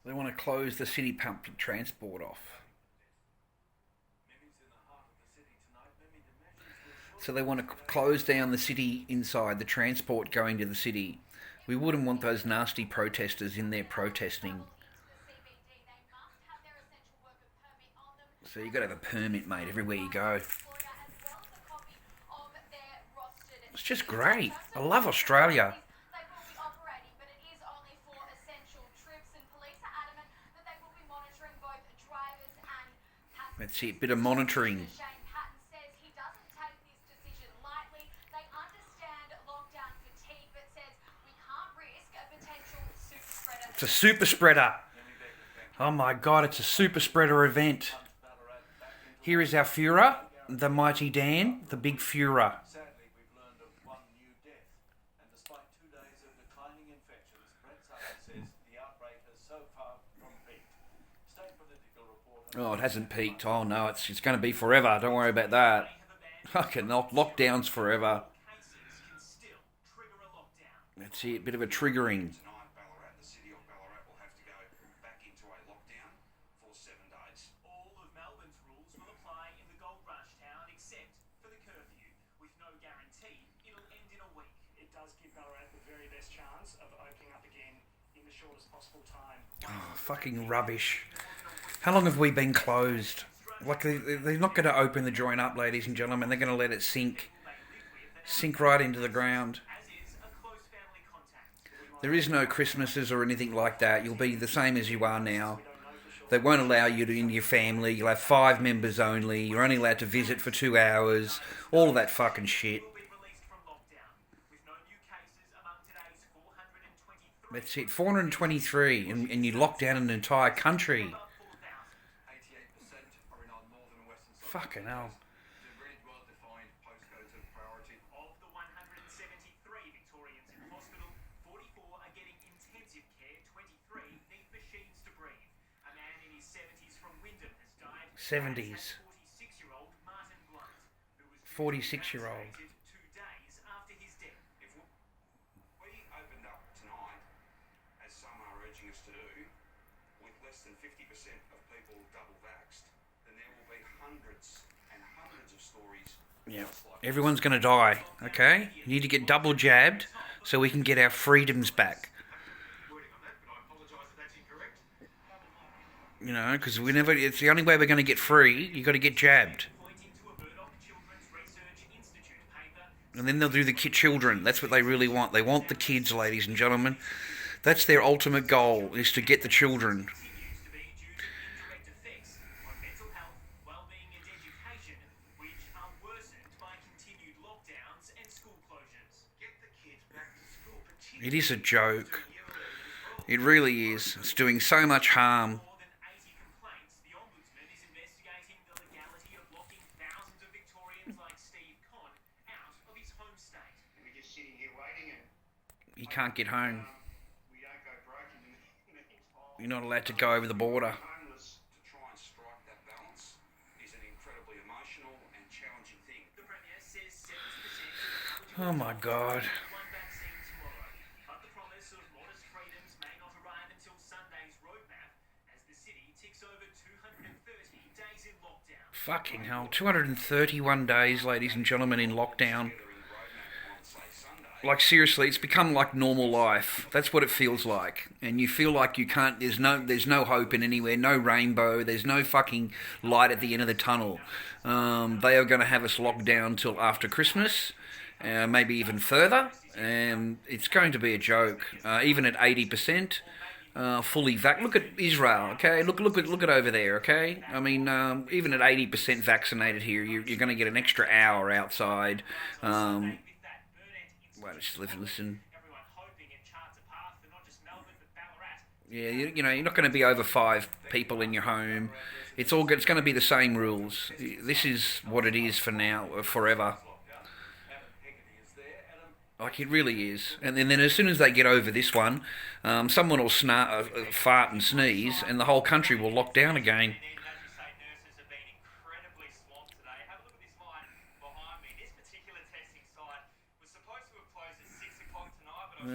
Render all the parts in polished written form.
They want to close the city public transport off. So they want to close down the city inside, the transport going to the city. We wouldn't want those nasty protesters in there protesting. So you've got to have a permit, mate, everywhere you go. It's just great. I love Australia. That's it, bit of monitoring. It's a super spreader. Oh my god, it's a super spreader event. Here is our Führer, the mighty Dan, the big Führer. Oh, it hasn't peaked. Oh no, it's going to be forever. Don't worry about that. Fucking lockdowns forever. That's it, bit of a triggering. Oh, fucking rubbish. How long have we been closed? Like, they're not going to open the joint up, ladies and gentlemen. They're going to let it sink. Sink right into the ground. There is no Christmases or anything like that. You'll be the same as you are now. They won't allow you to into your family. You'll have 5 members only. You're only allowed to visit for 2 hours. All of that fucking shit. That's it. 423, and you lock down an entire country. Fucking hell. '70s. 46-year-old. Yeah, everyone's going to die, okay? You need to get double jabbed so we can get our freedoms back. You know, because it's the only way we're going to get free. You got to get jabbed. And then they'll do the children. That's what they really want. They want the kids, ladies and gentlemen. That's their ultimate goal, is to get the children. It is a joke. It really is. It's doing so much harm. You can't get home. You're not allowed to go over the border. Oh my God. Fucking hell. 231 days, ladies and gentlemen, in lockdown. Like, seriously, it's become like normal life. That's what it feels like. And you feel like you can't, there's no hope in anywhere, no rainbow, there's no fucking light at the end of the tunnel. They are going to have us locked down till after Christmas, maybe even further. And it's going to be a joke. Even at 80%, fully look at Israel, okay? Look at over there, okay? I mean, even at 80% vaccinated here, you're going to get an extra hour outside. Wait, just listen. Yeah, you know, you're not going to be over 5 people in your home. It's going to be the same rules. This is what it is for now, forever. Like, it really is. And then as soon as they get over this one, someone will fart and sneeze, and the whole country will lock down again.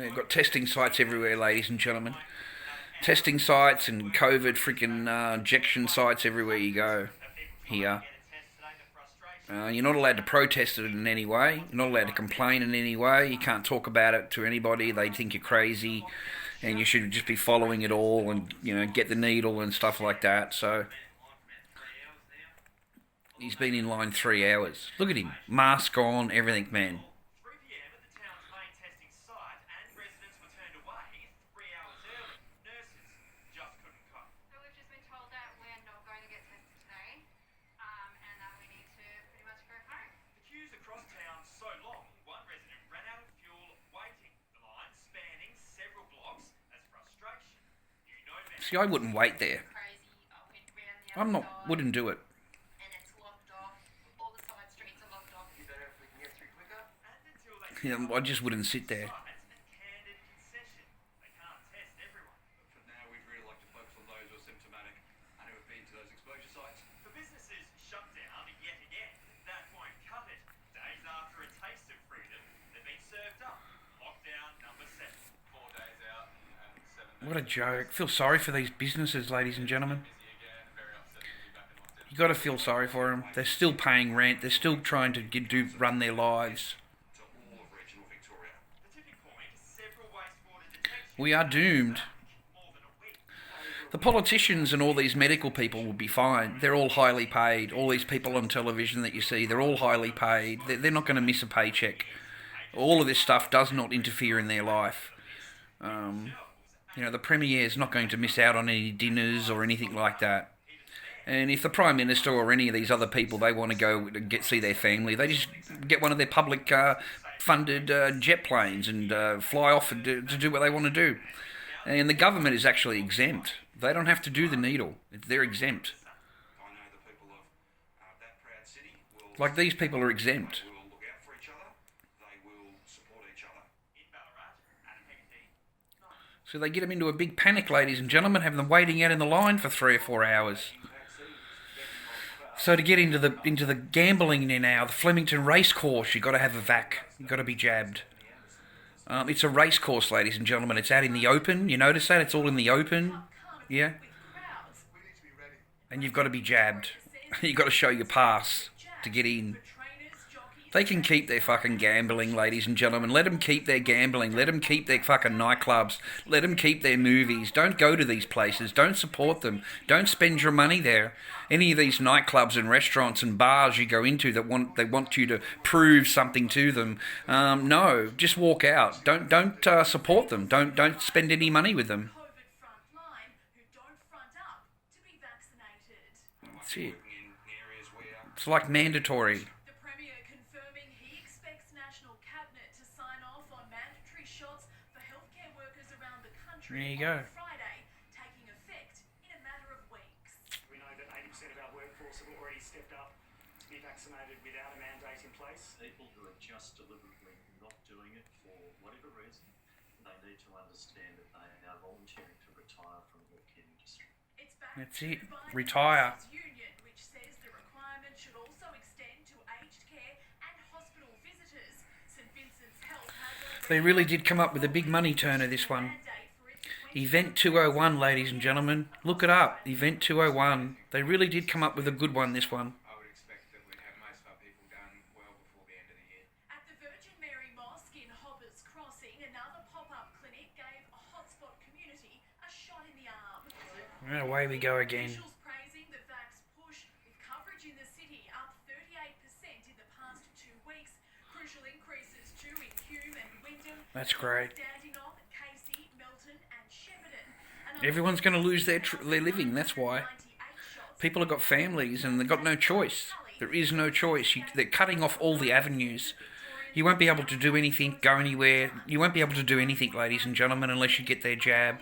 You've got testing sites everywhere, ladies and gentlemen. Testing sites and COVID freaking injection sites everywhere you go here. You're not allowed to protest it in any way. You're not allowed to complain in any way. You can't talk about it to anybody. They think you're crazy, and you should just be following it all and get the needle and stuff like that. So he's been in line 3 hours. Look at him, mask on, everything, man. See, I wouldn't wait there. Wouldn't do it. I just wouldn't sit there. What a joke. Feel sorry for these businesses, ladies and gentlemen. You got to feel sorry for them. They're still paying rent. They're still trying to run their lives. We are doomed. The politicians and all these medical people will be fine. They're all highly paid. All these people on television that you see, they're all highly paid. They're not going to miss a paycheck. All of this stuff does not interfere in their life. The Premier's not going to miss out on any dinners or anything like that. And if the Prime Minister or any of these other people, they want to go see their family, they just get one of their public funded jet planes and fly off and to do what they want to do. And the government is actually exempt. They don't have to do the needle. They're exempt. Like, these people are exempt. So they get them into a big panic, ladies and gentlemen, have them waiting out in the line for 3 or 4 hours. So to get into the gambling now, the Flemington Racecourse, you've got to have a vac. You've got to be jabbed. It's a racecourse, ladies and gentlemen. It's out in the open. You notice that? It's all in the open. Yeah? And you've got to be jabbed. You've got to show your pass to get in. They can keep their fucking gambling, ladies and gentlemen. Let them keep their gambling. Let them keep their fucking nightclubs. Let them keep their movies. Don't go to these places. Don't support them. Don't spend your money there. Any of these nightclubs and restaurants and bars you go into that they want you to prove something to them. No, just walk out. Don't support them. Don't spend any money with them. That's it. It's like mandatory. There you go. Friday, taking effect in a matter of weeks. We know that 80% of our workforce have already stepped up to be vaccinated without a mandate in place. People who are just deliberately not doing it for whatever reason, they need to understand that they are volunteering to retire from the healthcare industry. That's it. Retire. Union, which says the requirement should also extend to aged care and hospital visitors. St Vincent's Health has They really did come up with a big money turner, this one. Event 201, ladies and gentlemen. Look it up. Event 201. They really did come up with a good one, this one. I would expect that we'd have most of our people done well before the end of the year. At the Virgin Mary Mosque in Hoppers Crossing, another pop-up clinic gave a hotspot community a shot in the arm. Well, away we go again. Officials praising the vax push, with coverage in the city up 38% in the past 2 weeks. Crucial increases too in Hume and Wyndham. That's great. Dandenong, Casey, Melton and Shepparton. Everyone's going to lose their living, that's why. People have got families and they've got no choice. There is no choice. They're cutting off all the avenues. You won't be able to do anything, go anywhere. You won't be able to do anything, ladies and gentlemen, unless you get their jab.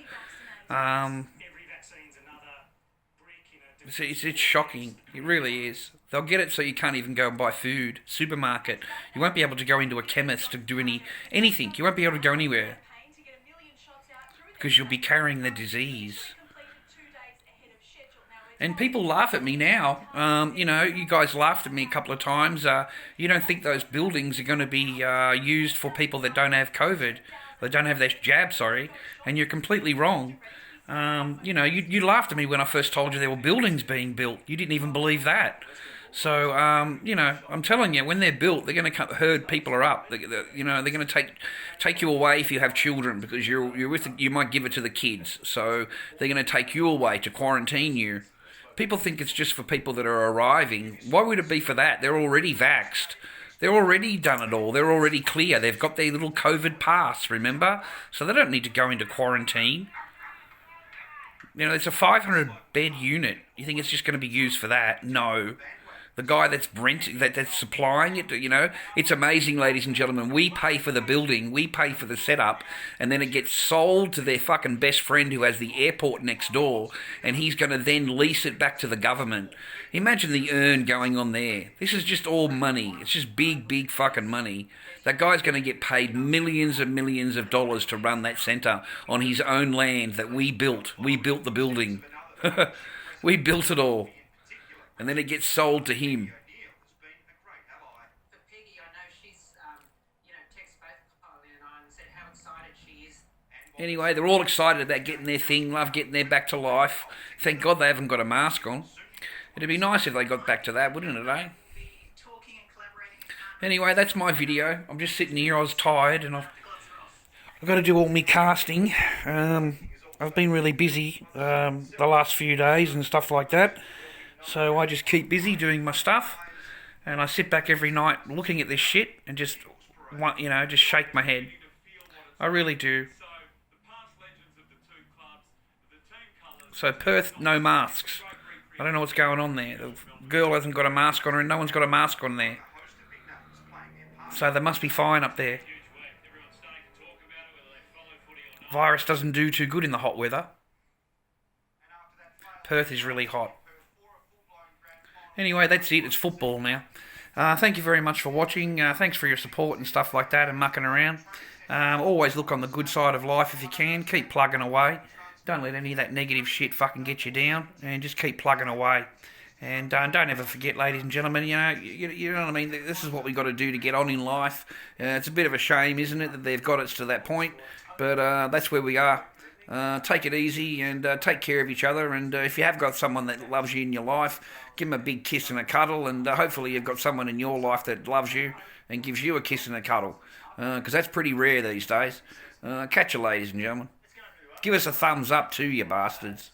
It's shocking. It really is. They'll get it so you can't even go and buy food. Supermarket. You won't be able to go into a chemist to do anything. You won't be able to go anywhere. Because you'll be carrying the disease. And people laugh at me now. You guys laughed at me a couple of times. You don't think those buildings are going to be used for people that don't have COVID. They don't have their jab, sorry. And you're completely wrong. You know, you laughed at me when I first told you there were buildings being built. You didn't even believe that. So, you know, I'm telling you, when they're built, they're going to herd people are up. You know, they're going to take you away if you have children because you're with you might give it to the kids. So they're going to take you away to quarantine you. People think it's just for people that are arriving. Why would it be for that? They're already vaxxed. They're already done it all. They're already clear. They've got their little COVID pass, remember? So they don't need to go into quarantine. You know, it's a 500-bed unit. You think it's just going to be used for that? No. The guy that's that's supplying it, you know, it's amazing, ladies and gentlemen. We pay for the building, we pay for the setup, and then it gets sold to their fucking best friend who has the airport next door, and he's going to then lease it back to the government. Imagine the earn going on there. This is just all money. It's just big, big fucking money. That guy's going to get paid millions and millions of dollars to run that centre on his own land that we built. We built the building. We built it all. And then it gets sold to him. For Peggy, I know she's, texted both Kylie and I and said how excited she is. Anyway, they're all excited about getting their thing, love getting their back to life. Thank God they haven't got a mask on. It'd be nice if they got back to that, wouldn't it, eh? Anyway, that's my video. I'm just sitting here, I was tired, and I've got to do all my casting. I've been really busy the last few days and stuff like that. So I just keep busy doing my stuff, and I sit back every night looking at this shit and just shake my head. I really do. So Perth, no masks. I don't know what's going on there. The girl hasn't got a mask on her and no one's got a mask on there. So they must be fine up there. Virus doesn't do too good in the hot weather. Perth is really hot. Anyway, that's it. It's football now. Thank you very much for watching. Thanks for your support and stuff like that and mucking around. Always look on the good side of life if you can. Keep plugging away. Don't let any of that negative shit fucking get you down. And just keep plugging away. And don't ever forget, ladies and gentlemen, you know what I mean? This is what we got to do to get on in life. It's a bit of a shame, isn't it, that they've got us to that point. But that's where we are. Take it easy and take care of each other. And if you have got someone that loves you in your life, give them a big kiss and a cuddle. And hopefully you've got someone in your life that loves you and gives you a kiss and a cuddle. Because that's pretty rare these days. Catch you, ladies and gentlemen. Give us a thumbs up too, you bastards.